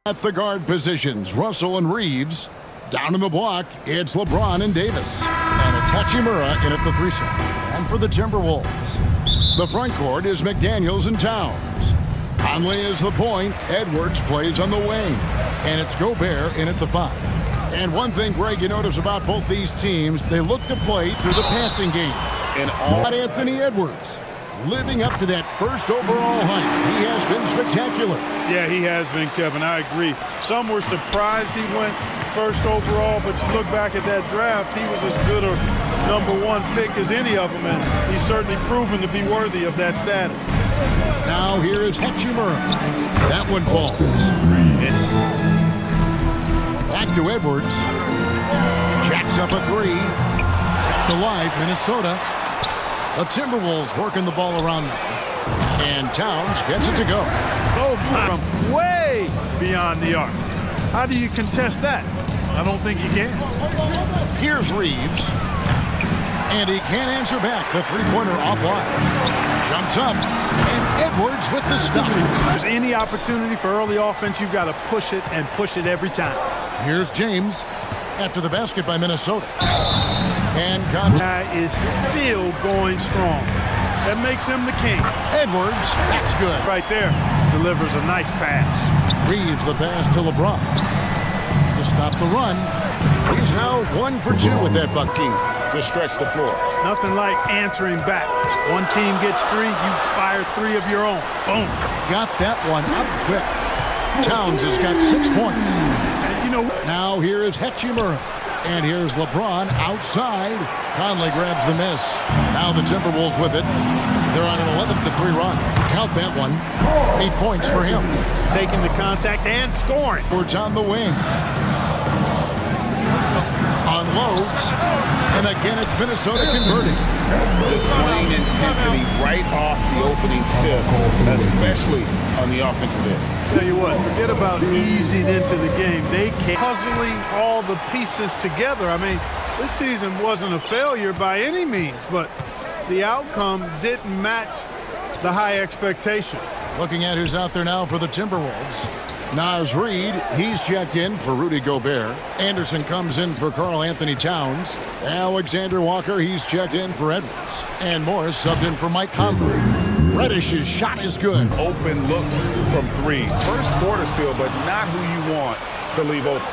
At the guard positions, Russell and Reeves. Down in the block, it's LeBron and Davis. And it's Hachimura in at the 3 slot. And for the Timberwolves, the front court is McDaniels and Towns. Conley is the point. Edwards plays on the wing. And it's Gobert in at the 5. And one thing, Greg, you notice about both these teams, they look to play through the passing game. And all Anthony Edwards, living up to that first overall hype. He has been spectacular. Yeah, he has been, Kevin. I agree. Some were surprised he went first overall, but you look back at that draft, he was as good a #1 pick as any of them, and he's certainly proven to be worthy of that status. Now here is Hachimura. That one falls. Back to Edwards. Jacks up a 3. Kept alive, Minnesota. The Timberwolves working the ball around now. And Towns gets it to go. Oh, from way beyond the arc. How do you contest that? I don't think you can. Here's Reeves. And he can't answer back. The three-pointer offline. Jumps up. And Edwards with the stop. If there's any opportunity for early offense, you've got to push it and push it every time. Here's James after the basket by Minnesota. And contact is still going strong. That makes him the king. Edwards, that's good. Right there, delivers a nice pass. Reeves the pass to LeBron. To stop the run. He's now 1 for 2 with that buck king to stretch the floor. Nothing like answering back. One team gets 3, you fire 3 of your own. Boom. Got that one up quick. Towns has got 6 points. And you know, now here is Hachimura. And here's LeBron outside. Conley grabs the miss. Now the Timberwolves with it. They're on an 11-3 run. Count that one. 8 points for him. Taking the contact and scoring. Edwards on the wing. Unloads. And again, it's Minnesota converting. displaying intensity right off the opening tip, especially on the offensive end. Tell you what, forget about easing into the game. They came puzzling all the pieces together. I mean, this season wasn't a failure by any means, but the outcome didn't match the high expectation. Looking at who's out there now for the Timberwolves. Naz Reid, he's checked in for Rudy Gobert. Anderson comes in for Karl Anthony Towns. Alexander Walker, he's checked in for Edwards. And Morris subbed in for Mike Conley. Reddish's shot is good. Open looks from three. First quarter still, but not who you want to leave open.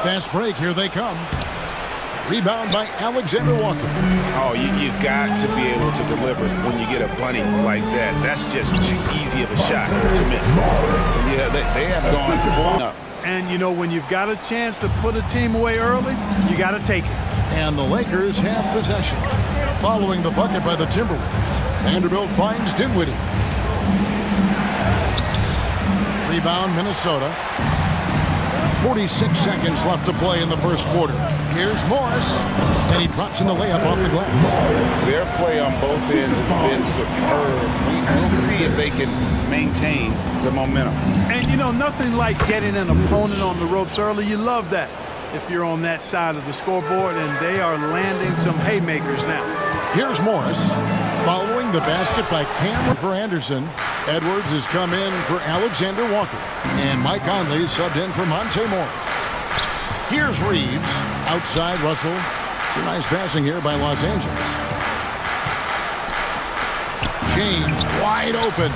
Fast break, here they come. Rebound by Alexander Walker. Oh, you've got to be able to deliver when you get a bunny like that. That's just too easy of a shot to miss. Yeah, they have gone full up. And, you know, when you've got a chance to put a team away early, you got to take it. And the Lakers have possession. Following the bucket by the Timberwolves. Vanderbilt finds Dinwiddie. Rebound, Minnesota. 46 seconds left to play in the first quarter. Here's Morris, and he drops in the layup off the glass. Their play on both ends has been superb. We'll see if they can maintain the momentum. And, you know, nothing like getting an opponent on the ropes early. You love that if you're on that side of the scoreboard, and they are landing some haymakers now. Here's Morris. Following the basket by Cameron for Anderson. Edwards has come in for Alexander Walker. And Mike Conley subbed in for Monte Morris. Here's Reeves. Outside Russell. Some nice passing here by Los Angeles. James wide open.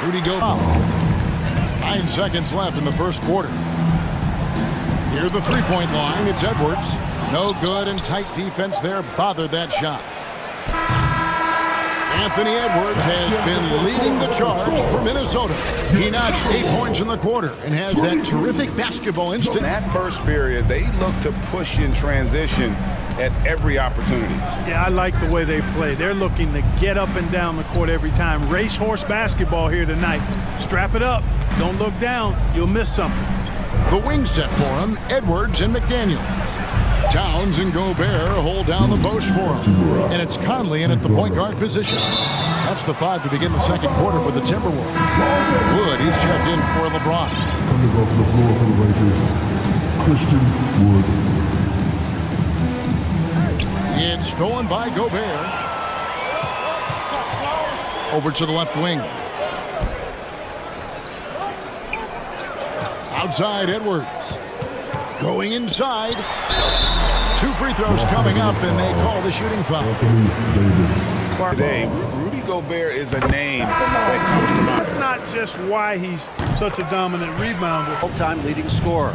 Rudy Gobert. 9 seconds left in the first quarter. Here's the three-point line. It's Edwards. No good, and tight defense there bothered that shot. Anthony Edwards has been leading the charge for Minnesota. He notched 8 points in the quarter and has that terrific basketball instinct. In that first period, they look to push in transition at every opportunity. Yeah, I like the way they play. They're looking to get up and down the court every time. Racehorse basketball here tonight. Strap it up. Don't look down. You'll miss something. The wing set for him, Edwards and McDaniels. Towns and Gobert hold down the post for him. And it's Conley in at the point guard position. That's the 5 to begin the second quarter for the Timberwolves. Wood, he's checked in for LeBron. Coming off the floor for the Lakers, Christian Wood. It's stolen by Gobert. Over to the left wing. Outside Edwards. Going inside. 2 free throws coming up, and they call the shooting foul. Anthony Davis. Today, Rudy Gobert is a name that comes to mind. That's not just why he's such a dominant rebounder. All-time leading scorer.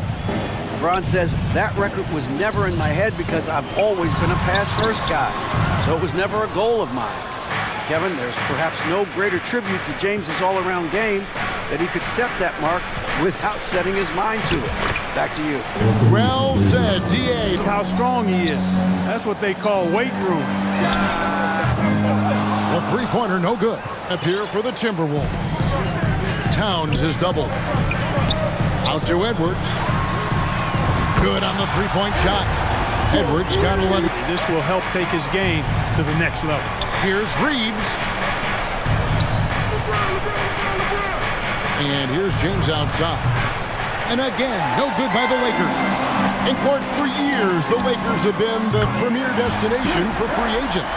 LeBron says that record was never in my head because I've always been a pass-first guy, so it was never a goal of mine. Kevin, there's perhaps no greater tribute to James's all-around game that he could set that mark without setting his mind to it. Back to you. Well said, D.A. How strong he is. That's what they call weight room. A three-pointer, no good. Up here for the Timberwolves. Towns is doubled. Out to Edwards. Good on the three-point shot. Edwards got 11. This will help take his game to the next level. Here's Reeves. And here's James outside. And again, no good by the Lakers. In court for years, the Lakers have been the premier destination for free agents.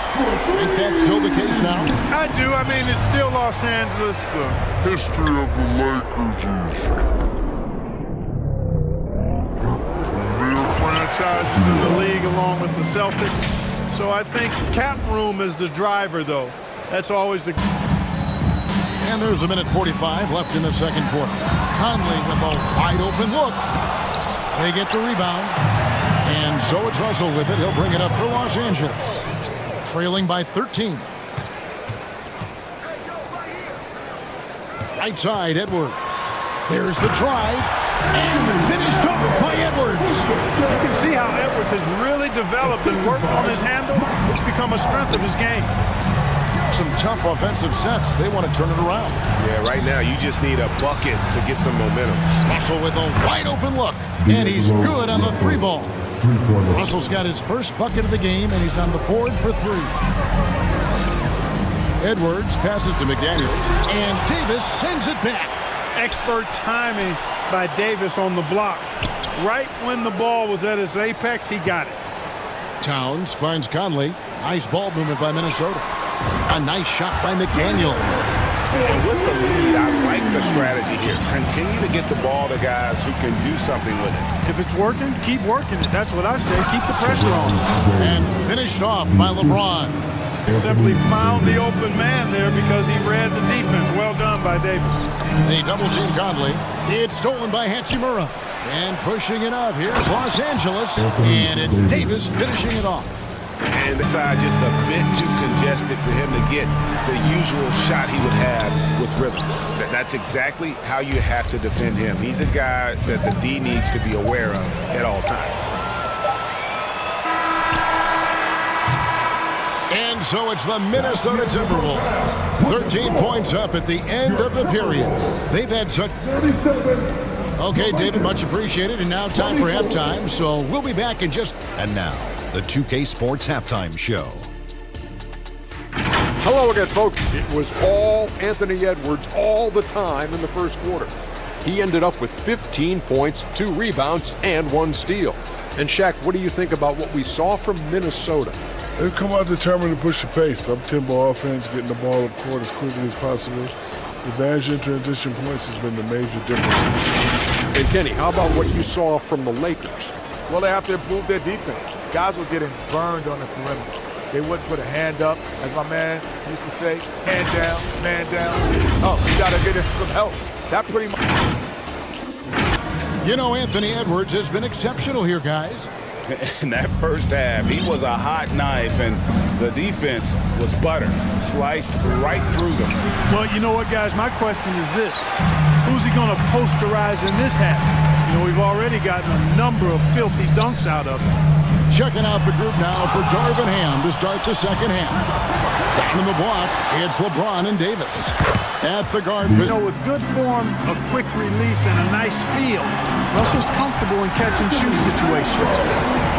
Think that's still the case now? I do. I mean, it's still Los Angeles. The History of the Lakers is real franchises in the league along with the Celtics. So I think cap room is the driver, though. That's always the... And there's a minute 45 left in the second quarter. Conley with a wide open look. They get the rebound. And so it's Russell with it. He'll bring it up for Los Angeles. Trailing by 13. Right side, Edwards. There's the drive. And finished off by Edwards. You can see how Edwards has really developed and worked on his handle. It's become a strength of his game. Some tough offensive sets. They want to turn it around. Yeah, right now you just need a bucket to get some momentum. Russell with a wide open look. And he's good on the three ball. Russell's got his first bucket of the game, and he's on the board for 3. Edwards passes to McDaniels, and Davis sends it back. Expert timing by Davis on the block. Right when the ball was at its apex, he got it. Towns finds Conley. Nice ball movement by Minnesota. A nice shot by McDaniels. And with the lead, I like the strategy here. Continue to get the ball to guys who can do something with it. If it's working, keep working it. That's what I say. Keep the pressure on. And finished off by LeBron. Simply found the open man there because he read the defense. Well done by Davis. They double team Conley. It's stolen by Hachimura. And pushing it up. Here's Los Angeles. And it's Davis finishing it off. And the side just a bit too congested for him to get the usual shot he would have with rhythm. That's exactly how you have to defend him. He's a guy that the D needs to be aware of at all times. And so it's the Minnesota Timberwolves. 13 points up at the end of the period. They've had such... Okay, David, much appreciated. And now time for halftime. So we'll be back in just... And now, the 2K Sports Halftime Show. Hello again, folks. It was all Anthony Edwards all the time in the first quarter. He ended up with 15 points, 2 rebounds, and 1 steal. And Shaq, what do you think about what we saw from Minnesota? They've come out determined to push the pace. Up-tempo offense, getting the ball up court as quickly as possible. Advantage in transition points has been the major difference. And Kenny, how about what you saw from the Lakers? Well, they have to improve their defense. Guys were getting burned on the perimeter. They wouldn't put a hand up, as my man used to say, hand down, man down. Oh, you got to get him some help. That pretty much... You know, Anthony Edwards has been exceptional here, guys. In that first half, he was a hot knife, and the defense was butter, sliced right through them. Well, you know what, guys? My question is this. Who's he going to posterize in this half? You know, we've already gotten a number of filthy dunks out of him. Checking out the group now for Darvin Ham to start the second half. Down in the block, it's LeBron and Davis. At the guard You position. know, with good form, a quick release, and a nice feel, Russell's comfortable in catch-and-shoot situations.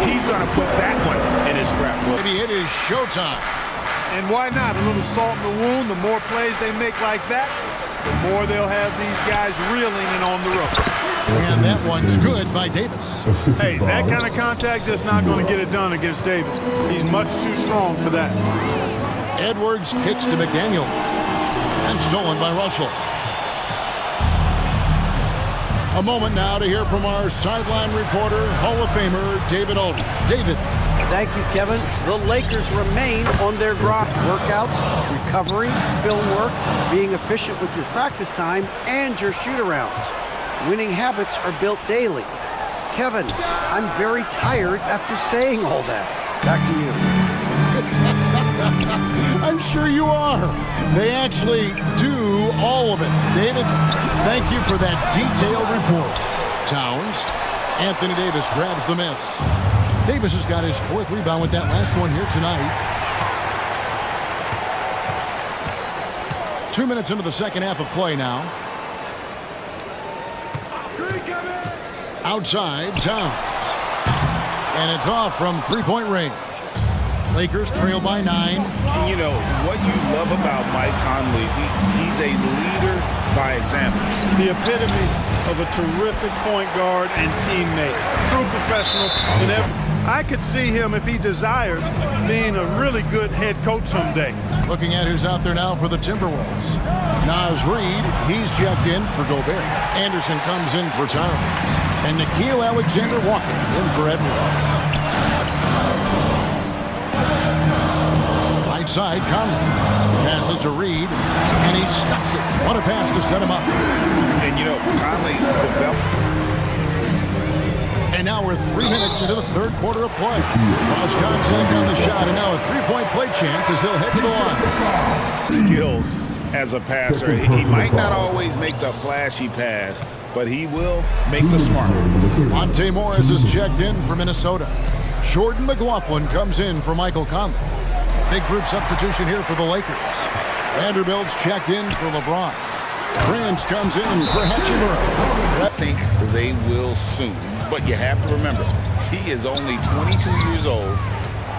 He's going to put that one in his scrapbook. Maybe it is showtime. And why not? A little salt in the wound. The more plays they make like that, the more they'll have these guys reeling and on the ropes. And that one's good by Davis. Hey, that kind of contact just not going to get it done against Davis. He's much too strong for that. Edwards kicks to McDaniels. And stolen by Russell. A moment now to hear from our sideline reporter, Hall of Famer David Aldridge. David. Thank you, Kevin. The Lakers remain on their grind. Workouts, recovery, film work, being efficient with your practice time and your shoot-arounds. Winning habits are built daily. Kevin, I'm very tired after saying all that. Back to you. I'm sure you are. They actually do all of it. David, thank you for that detailed report. Towns. Anthony Davis grabs the miss. Davis has got his 4th rebound with that last one here tonight. 2 minutes into the second half of play now. Outside, Towns. And it's off from three-point range. Lakers trail by 9. And you know, what you love about Mike Conley, he's a leader by example. The epitome of a terrific point guard and teammate. True professional in every. I could see him, if he desired, being a really good head coach someday. Looking at who's out there now for the Timberwolves. Naz Reid, he's checked in for Gobert. Anderson comes in for Towns. And Nickeil Alexander-Walker in for Edwards. Right side, Conley. Passes to Reid, and he stuffs it. What a pass to set him up. And you know, Conley developed. And now we're 3 minutes into the third quarter of play. Lost contact on the shot, and now a three-point play chance as he'll head to the line. Skills as a passer. He might not always make the flashy pass, but he will make the smart one. Monte Morris is checked in for Minnesota. Jordan McLaughlin comes in for Michael Conley. Big group substitution here for the Lakers. Vanderbilt's checked in for LeBron. Prince comes in for Hachimura. I think they will soon, but you have to remember, he is only 22 years old,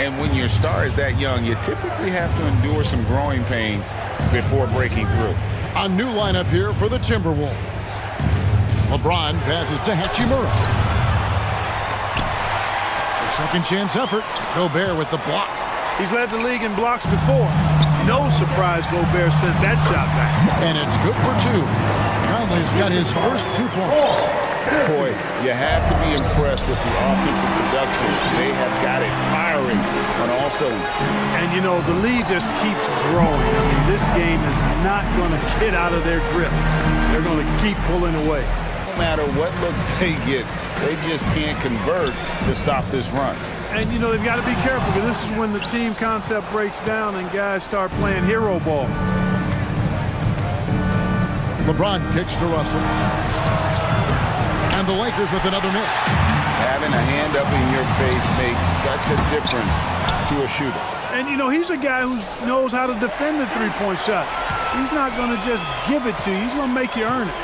and when your star is that young, you typically have to endure some growing pains before breaking through. A new lineup here for the Timberwolves. LeBron passes to Hachimura. A second chance effort. Gobert with the block. He's led the league in blocks before. No surprise Gobert sent that shot back. And it's good for 2. Conley's got his first 2 points. Boy, you have to be impressed with the offensive production. They have got it firing on all cylinders. And you know, the lead just keeps growing. I mean, this game is not going to get out of their grip. They're going to keep pulling away. No matter what looks they get, they just can't convert to stop this run. And, you know, they've got to be careful because this is when the team concept breaks down and guys start playing hero ball. LeBron kicks to Russell. And the Lakers with another miss. Having a hand up in your face makes such a difference to a shooter. And, you know, he's a guy who knows how to defend the three-point shot. He's not going to just give it to you. He's going to make you earn it.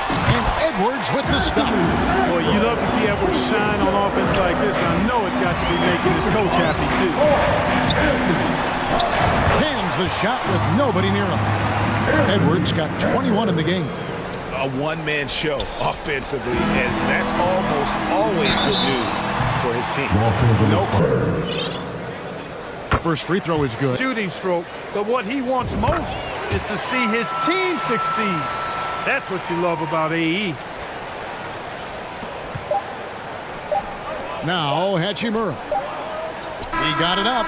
And Edwards with the stop. Boy, you love to see Edwards shine on offense like this. And I know it's got to be making his coach happy, too. Cans the shot with nobody near him. Edwards got 21 in the game. A one-man show offensively, and that's almost always good news for his team. The first free throw is good. Shooting stroke, but what he wants most is to see his team succeed. That's what you love about AE. Now Hachimura. He got it up.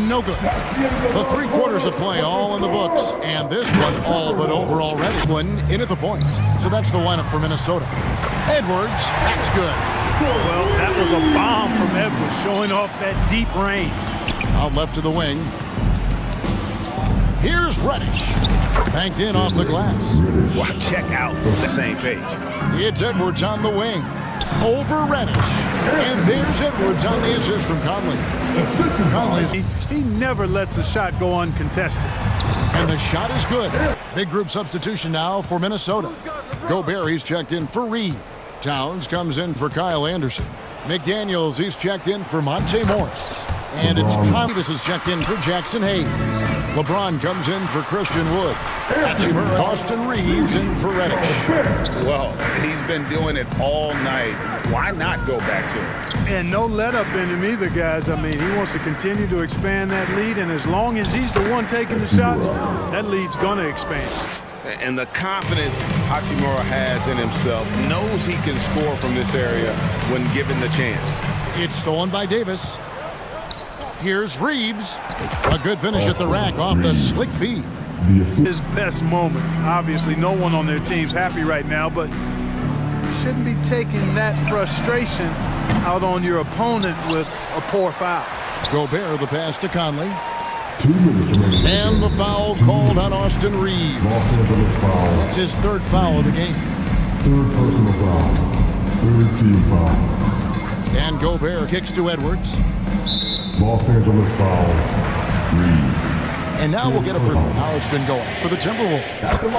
No good. The 3 quarters of play all in the books, and this one all but over already. One in at the point. So that's the lineup for Minnesota. Edwards, that's good. Well, that was a bomb from Edwards, showing off that deep range. Out left to the wing. Here's Reddish. Banked in off the glass. Well, check out the same page. It's Edwards on the wing. Over Reddish. And there's Edwards on the assist from Conley. He never lets a shot go uncontested. And the shot is good. Big group substitution now for Minnesota. Gobert, he's checked in for Reid. Towns comes in for Kyle Anderson. McDaniels, he's checked in for Monte Morris. And it's Davis is checked in for Jackson Hayes. LeBron comes in for Christian Wood. Austin Reeves in for Reddish. Well, he's been doing it all night. Why not go back to him? And no let-up in him either, guys. I mean, he wants to continue to expand that lead, and as long as he's the one taking the shots, that lead's going to expand. And the confidence Hachimura has in himself, knows he can score from this area when given the chance. It's stolen by Davis. Here's Reeves. A good finish at the rack off the slick feed. His best moment. Obviously, no one on their team's happy right now, but you shouldn't be taking that frustration out on your opponent with a poor foul. Gobert, the pass to Conley. 2 minutes remaining. And the foul called on Austin Reeves. Los Angeles foul. That's his third foul of the game. 3rd personal foul. 3rd team foul. And Gobert kicks to Edwards. Los Angeles foul. Reeves. And now we'll get a how it's been going for the Timberwolves. Put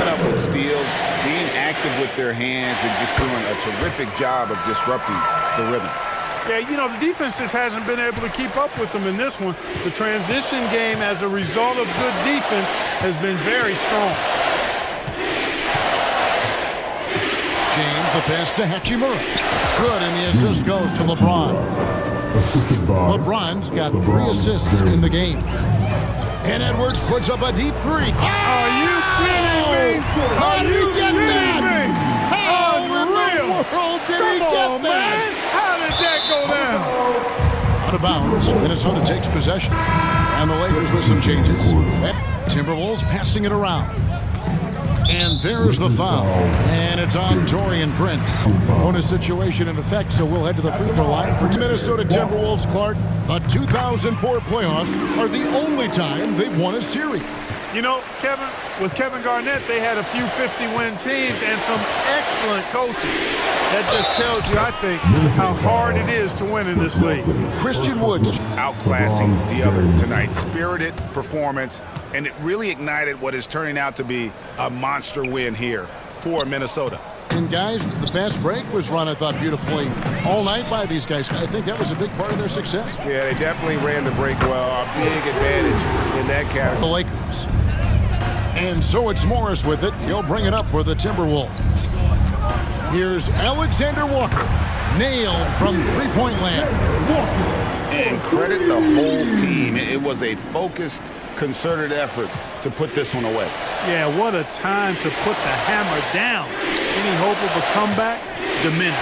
up with steals, being active with their hands, and just doing a terrific job of disrupting the rhythm. Yeah, you know, the defense just hasn't been able to keep up with them in this one. The transition game, as a result of good defense, has been very strong. James, the pass to Hachimura. Good, and the assist goes to LeBron. LeBron's got 3 assists in the game. And Edwards puts up a deep 3. Are you kidding me? How did he get that? How in the world did he get that? How did that go down? Out of bounds. Minnesota takes possession. And the Lakers with some changes. Timberwolves passing it around. And there's the foul. And it's on Taurean Prince. Bonus situation in effect, so we'll head to the free throw line for Minnesota Timberwolves. Clark, the 2004 playoffs are the only time they've won a series. You know, Kevin, with Kevin Garnett, they had a few 50-win teams and some excellent coaching. That just tells you, I think, how hard it is to win in this league. Christian Woods Outclassing the other tonight. Spirited performance, and it really ignited what is turning out to be a monster win here for Minnesota. And guys, the fast break was run, I thought, beautifully all night by these guys. I think that was a big part of their success. Yeah, they definitely ran the break well. A big advantage in that category. The Lakers. And so it's Morris with it. He'll bring it up for the Timberwolves. Here's Alexander Walker. Nailed from three-point land. And credit the whole team. It was a focused, concerted effort to put this one away. Yeah, what a time to put the hammer down. Any hope of a comeback diminished.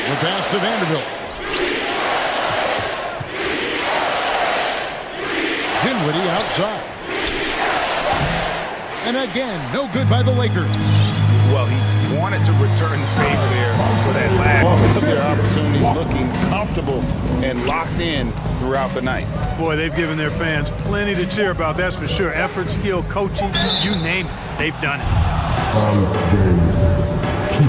The pass to Vanderbilt. Dinwiddie outside. And again, no good by the Lakers. Well, he wanted to return the favor there for that lack of their opportunities, looking comfortable and locked in throughout the night. Boy, they've given their fans plenty to cheer about, that's for sure. Effort, skill, coaching, you name it, they've done it.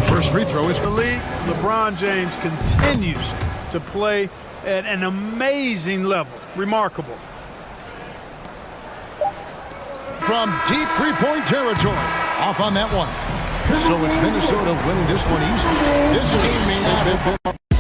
First free throw is The league, LeBron James continues to play at an amazing level. Remarkable. from deep three-point territory. Off on that one. So it's Minnesota winning this one easily. This game may not have been